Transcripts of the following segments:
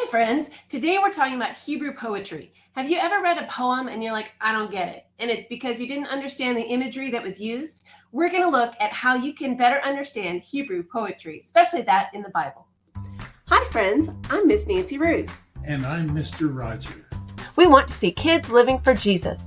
Hi friends, today we're talking about Hebrew poetry. Have you ever read a poem and you're like, I don't get it? And it's because you didn't understand the imagery that was used? We're going to look at how you can better understand Hebrew poetry, especially that in the Bible. Hi friends, I'm Miss Nancy Ruth. And I'm Mr. Roger. We want to see kids living for Jesus.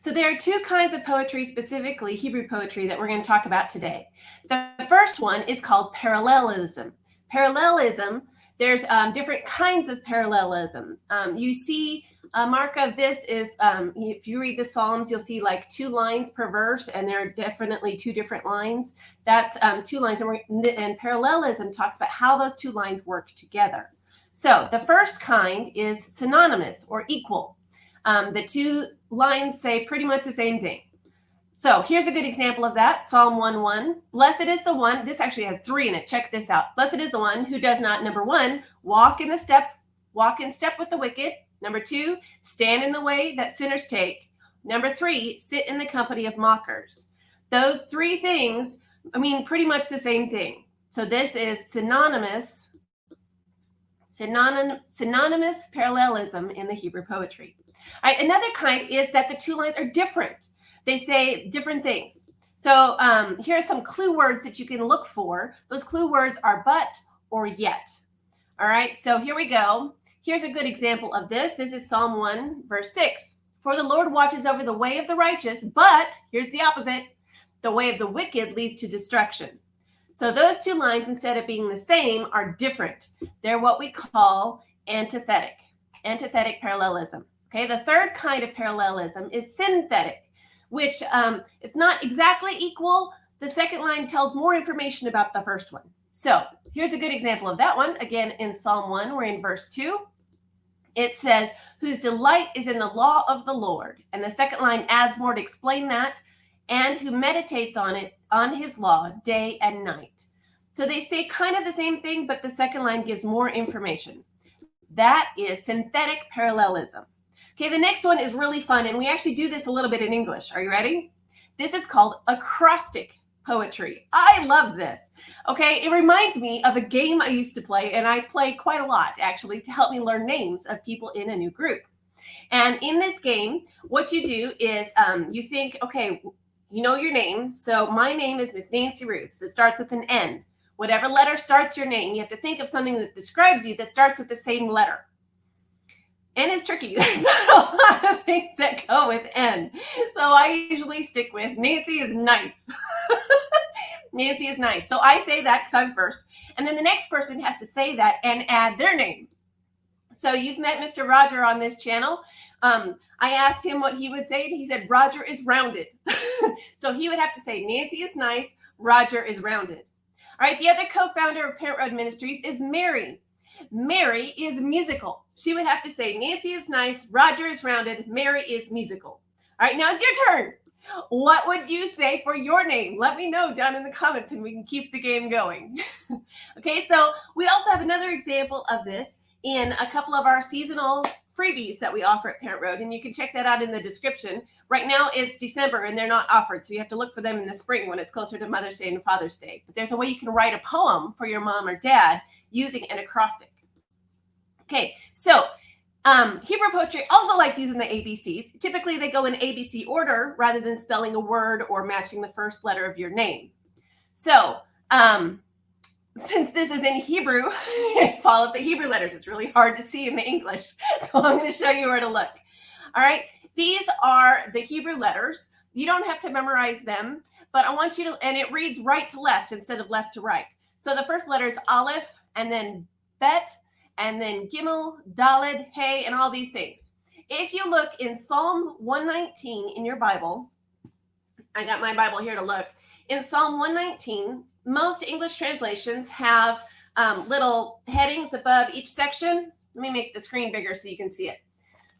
So there are two kinds of poetry, specifically Hebrew poetry, that we're going to talk about today. The first one is called parallelism. Parallelism, there's different kinds of parallelism. You see a mark of this is, if you read the Psalms, you'll see like 2 lines per verse, and there are definitely 2 different lines. That's 2 lines, and parallelism talks about how those 2 lines work together. So the first kind is synonymous or equal. The 2 lines say pretty much the same thing. So here's a good example of that. Psalm 1:1. Blessed is the one, this actually has 3 in it. Check this out. Blessed is the one who does not, number 1, walk in step with the wicked. Number 2, stand in the way that sinners take. Number 3, sit in the company of mockers. Those 3 things, pretty much the same thing. So this is synonymous parallelism in the Hebrew poetry. All right, another kind is that the 2 lines are different. They say different things. So here are some clue words that you can look for. Those clue words are but or yet. All right, so here we go. Here's a good example of this. This is Psalm 1, verse 6. For the Lord watches over the way of the righteous, but here's the opposite. The way of the wicked leads to destruction. So those 2 lines, instead of being the same, are different. They're what we call antithetic parallelism. Okay, the third kind of parallelism is synthetic, which it's not exactly equal. The second line tells more information about the first one. So here's a good example of that one. Again, in Psalm 1, we're in verse 2. It says, whose delight is in the law of the Lord. And the second line adds more to explain that. And who meditates on it, on his law, day and night. So they say kind of the same thing, but the second line gives more information. That is synthetic parallelism. Okay, the next one is really fun, and we actually do this a little bit in English. Are you ready? This is called acrostic poetry. I love this. Okay, it reminds me of a game I used to play, and I play quite a lot, actually, to help me learn names of people in a new group. And in this game, what you do is you think, okay, you know your name. So my name is Miss Nancy Ruth. So it starts with an N. Whatever letter starts your name, you have to think of something that describes you that starts with the same letter. N is tricky. There's not a lot of things that go with N. So I usually stick with Nancy is nice. Nancy is nice. So I say that because I'm first. And then the next person has to say that and add their name. So you've met Mr. Roger on this channel. I asked him what he would say, and he said, Roger is rounded. So he would have to say, Nancy is nice, Roger is rounded. All right, the other co-founder of Parent Road Ministries is Mary. Mary is musical. She would have to say, Nancy is nice, Roger is rounded, Mary is musical. All right, now it's your turn. What would you say for your name? Let me know down in the comments and we can keep the game going. Okay, so we also have another example of this in a couple of our seasonal freebies that we offer at Parent Road, and you can check that out in the description. Right now it's December and they're not offered, so you have to look for them in the spring when it's closer to Mother's Day and Father's Day. But there's a way you can write a poem for your mom or dad using an acrostic. Okay, so Hebrew poetry also likes using the ABCs. Typically they go in ABC order rather than spelling a word or matching the first letter of your name. So since this is in Hebrew, it follows the Hebrew letters. It's really hard to see in the English. So I'm going to show you where to look. All right. These are the Hebrew letters. You don't have to memorize them, but I want you to, and it reads right to left instead of left to right. So the first letter is Aleph, and then Bet, and then Gimel, Daled, Hey, and all these things. If you look in Psalm 119 in your Bible, I got my Bible here to look. In Psalm 119, most English translations have little headings above each section. Let me make the screen bigger so you can see it.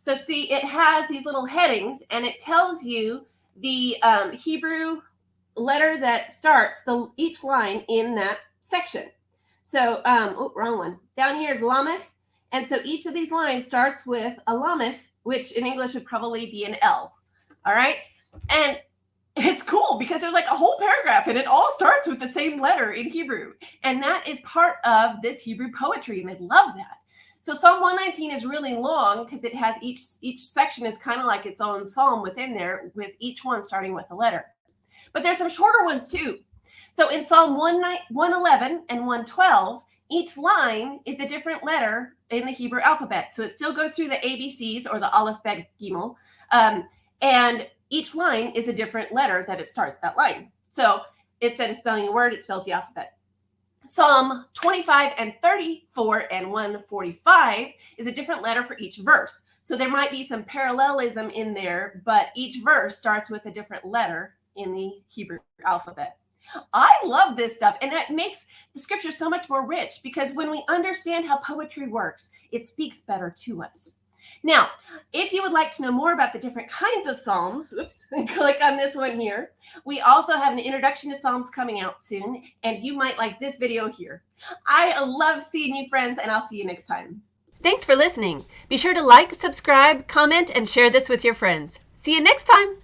So see, it has these little headings, and it tells you the Hebrew letter that starts each line in that section. So, wrong one. Down here is Lamech. And so each of these lines starts with a Lamech, which in English would probably be an L. All right. And it's cool because there's like a whole paragraph and it all starts with the same letter in Hebrew. And that is part of this Hebrew poetry. And they love that. So Psalm 119 is really long because it has each section is kind of like its own psalm within there, with each one starting with a letter. But there's some shorter ones too. So in Psalm 111 and 112, each line is a different letter in the Hebrew alphabet. So it still goes through the ABCs, or the Aleph, Bet, Gimel, and each line is a different letter that it starts that line. So instead of spelling a word, it spells the alphabet. Psalm 25 and 34 and 145 is a different letter for each verse. So there might be some parallelism in there, but each verse starts with a different letter in the Hebrew alphabet. I love this stuff, and it makes the scripture so much more rich, because when we understand how poetry works, it speaks better to us. Now, if you would like to know more about the different kinds of Psalms, click on this one here. We also have an introduction to Psalms coming out soon, and you might like this video here. I love seeing you, friends, and I'll see you next time. Thanks for listening. Be sure to like, subscribe, comment, and share this with your friends. See you next time.